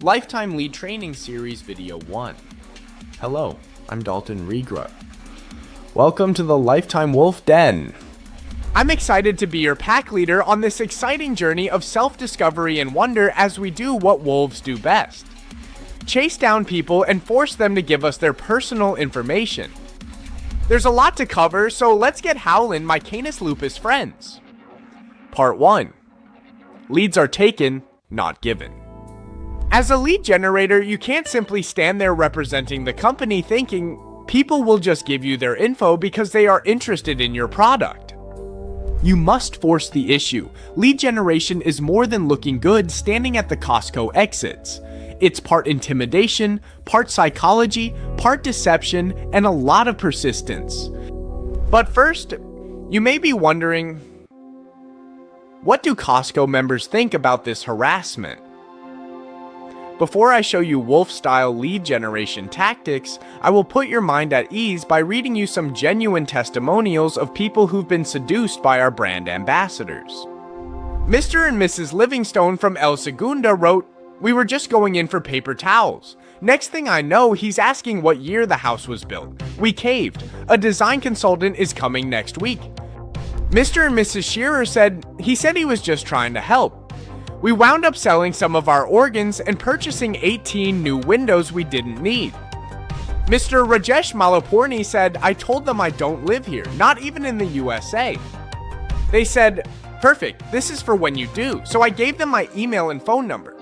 Lifetime Lead Training Series Video 1. Hello, I'm daltonregrut. Welcome to the Lifetime Wolf Den. I'm excited to be your pack leader on this exciting journey of self-discovery and wonder as we do what wolves do best. Chase down people and force them to give us their personal information. There's a lot to cover, so let's get howlin' my Canis lupus friends. Part 1. Leads are taken, not given. As a lead generator, you can't simply stand there representing the company thinking people will just give you their info because they are interested in your product. You must force the issue. Lead generation is more than looking good standing at the Costco exits. It's part intimidation, part psychology, part deception, and a lot of persistence. But first, you may be wondering, what do Costco members think about this harassment? Before I show you wolf-style lead generation tactics, I will put your mind at ease by reading you some genuine testimonials of people who've been seduced by our brand ambassadors. Mr. and Mrs. Livingstone from El Segunda wrote, "We were just going in for paper towels. Next thing I know, he's asking what year the house was built. We caved. A design consultant is coming next week." Mr. and Mrs. Shearer said he was just trying to help. We wound up selling some of our organs and purchasing 18 new windows we didn't need. Mr. Rajesh Malapurni said, "I told them I don't live here, not even in the USA. They said, perfect, this is for when you do, so I gave them my email and phone number."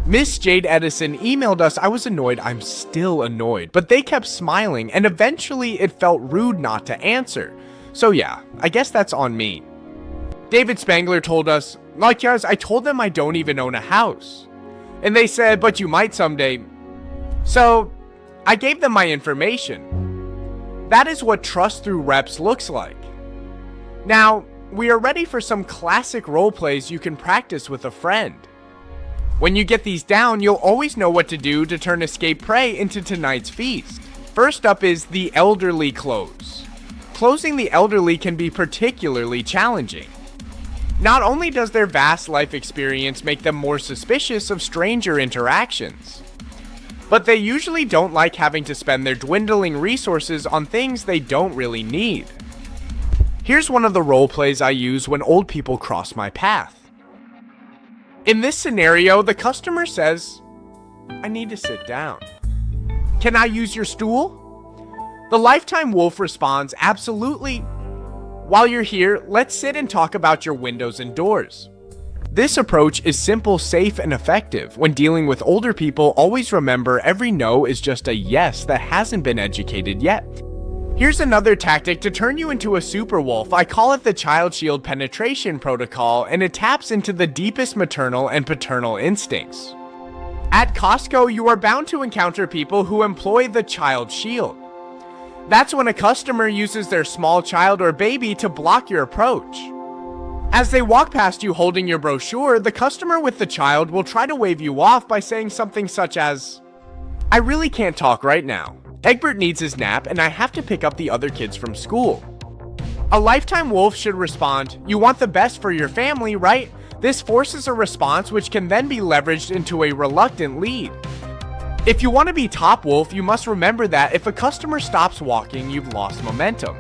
Miss Jade Edison emailed us. I was annoyed, I'm still annoyed, but they kept smiling and eventually it felt rude not to answer. So yeah, I guess that's on me. David Spangler told us, "Like yours, I told them I don't even own a house. And they said, but you might someday." So, I gave them my information. That is what trust through reps looks like. Now, we are ready for some classic role plays you can practice with a friend. When you get these down, you'll always know what to do to turn escape prey into tonight's feast. First up is the elderly close. Closing the elderly can be particularly challenging. Not only does their vast life experience make them more suspicious of stranger interactions, but they usually don't like having to spend their dwindling resources on things they don't really need. Here's one of the role plays I use when old people cross my path. In this scenario, the customer says, "I need to sit down. Can I use your stool?" The Lifetime Wolf responds, "Absolutely. While you're here, let's sit and talk about your windows and doors." This approach is simple, safe, and effective. When dealing with older people, always remember every no is just a yes that hasn't been educated yet. Here's another tactic to turn you into a super wolf. I call it the child shield penetration protocol, and it taps into the deepest maternal and paternal instincts. At Costco, you are bound to encounter people who employ the child shield. That's when a customer uses their small child or baby to block your approach. As they walk past you holding your brochure, the customer with the child will try to wave you off by saying something such as, "I really can't talk right now. Egbert needs his nap and I have to pick up the other kids from school." A Lifetime Wolf should respond, "You want the best for your family, right?" This forces a response which can then be leveraged into a reluctant lead. If you want to be top wolf, you must remember that if a customer stops walking, you've lost momentum.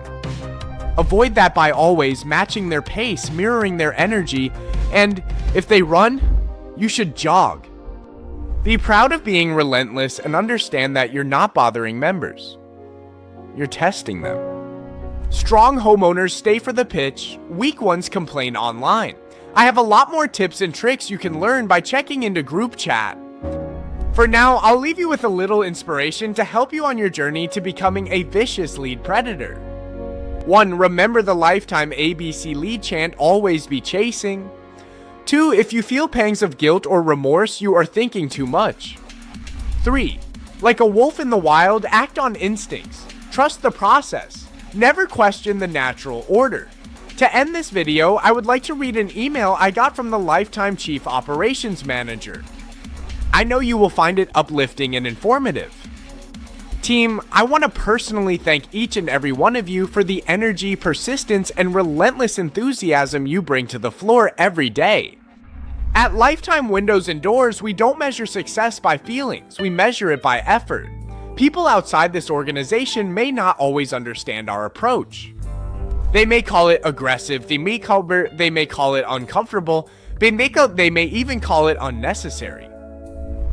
Avoid that by always matching their pace, mirroring their energy, and if they run, you should jog. Be proud of being relentless and understand that you're not bothering members. You're testing them. Strong homeowners stay for the pitch, weak ones complain online. I have a lot more tips and tricks you can learn by checking into group chat. For now, I'll leave you with a little inspiration to help you on your journey to becoming a vicious lead predator. 1. Remember the Lifetime ABC lead chant, always be chasing. 2. If you feel pangs of guilt or remorse, you are thinking too much. 3. Like a wolf in the wild, act on instincts. Trust the process. Never question the natural order. To end this video, I would like to read an email I got from the Lifetime Chief Operations Manager. I know you will find it uplifting and informative. Team, I want to personally thank each and every one of you for the energy, persistence, and relentless enthusiasm you bring to the floor every day. At Lifetime Windows and Doors, we don't measure success by feelings, we measure it by effort. People outside this organization may not always understand our approach. They may call it aggressive, they may call it uncomfortable, they may even call it unnecessary.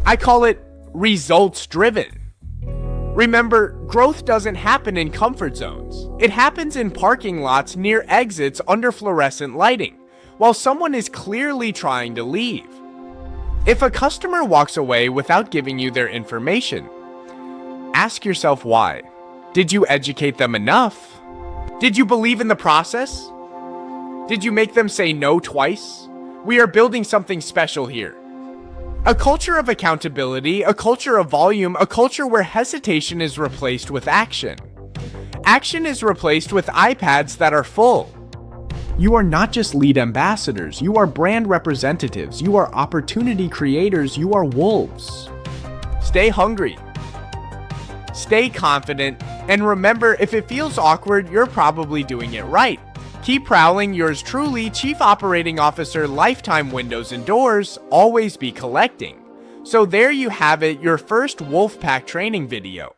I call it results-driven. Remember, growth doesn't happen in comfort zones. It happens in parking lots near exits under fluorescent lighting, while someone is clearly trying to leave. If a customer walks away without giving you their information, ask yourself why. Did you educate them enough? Did you believe in the process? Did you make them say no twice? We are building something special here. A culture of accountability, a culture of volume, a culture where hesitation is replaced with action. Action is replaced with iPads that are full. You are not just lead ambassadors, you are brand representatives, you are opportunity creators, you are wolves. Stay hungry. Stay confident, and remember, if it feels awkward, you're probably doing it right. Keep prowling. Yours truly, Chief Operating Officer, Lifetime Windows and Doors, always be collecting. So there you have it, your first Wolfpack training video.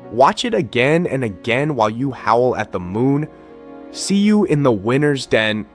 Watch it again and again while you howl at the moon. See you in the winner's den.